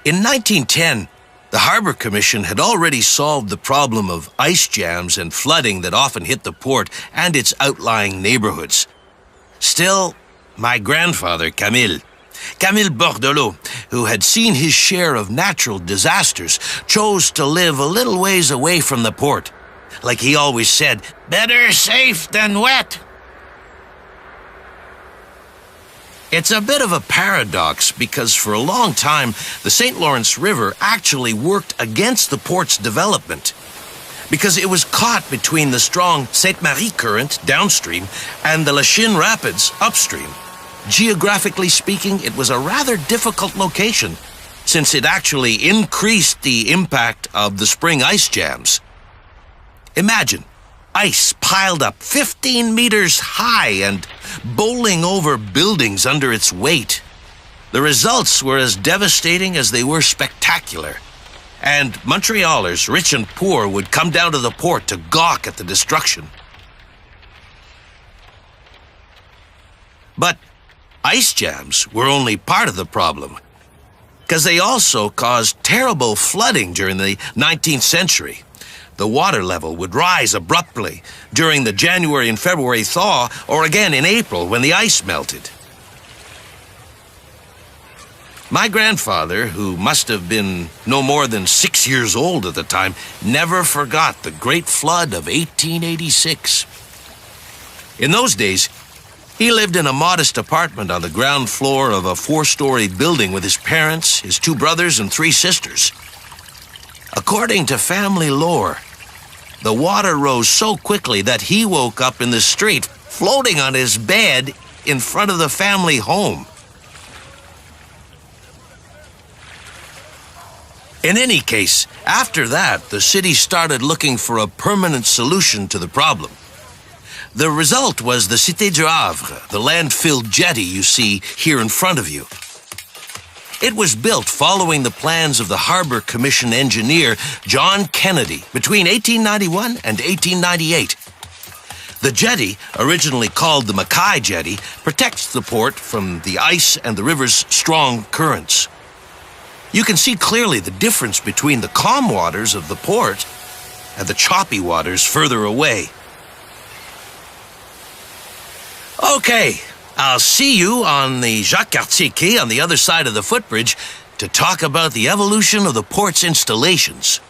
In 1910, the Harbor Commission had already solved the problem of ice jams and flooding that often hit the port and its outlying neighborhoods. Still, my grandfather, Camille Bordelot, who had seen his share of natural disasters, chose to live a little ways away from the port. Like he always said, better safe than wet. It's a bit of a paradox because for a long time, the St. Lawrence River actually worked against the port's development because it was caught between the strong Sainte Marie current downstream and the Lachine Rapids upstream. Geographically speaking, it was a rather difficult location since it actually increased the impact of the spring ice jams. Imagine ice piled up 15 meters high and bowling over buildings under its weight. The results were as devastating as they were spectacular, and Montrealers, rich and poor, would come down to the port to gawk at the destruction. But ice jams were only part of the problem, because they also caused terrible flooding during the 19th century. The water level would rise abruptly during the January and February thaw, or again in April when the ice melted. My grandfather, who must have been no more than 6 years old at the time, never forgot the Great Flood of 1886. In those days, he lived in a modest apartment on the ground floor of a 4-story building with his parents, his 2 brothers, and 3 sisters. According to family lore, the water rose so quickly that he woke up in the street, floating on his bed in front of the family home. In any case, after that, the city started looking for a permanent solution to the problem. The result was the Cité du Havre, the land-filled jetty you see here in front of you. It was built following the plans of the Harbor Commission engineer John Kennedy between 1891 and 1898. The jetty, originally called the Mackay Jetty, protects the port from the ice and the river's strong currents. You can see clearly the difference between the calm waters of the port and the choppy waters further away. Okay, I'll see you on the Jacques Cartier Quay on the other side of the footbridge to talk about the evolution of the port's installations.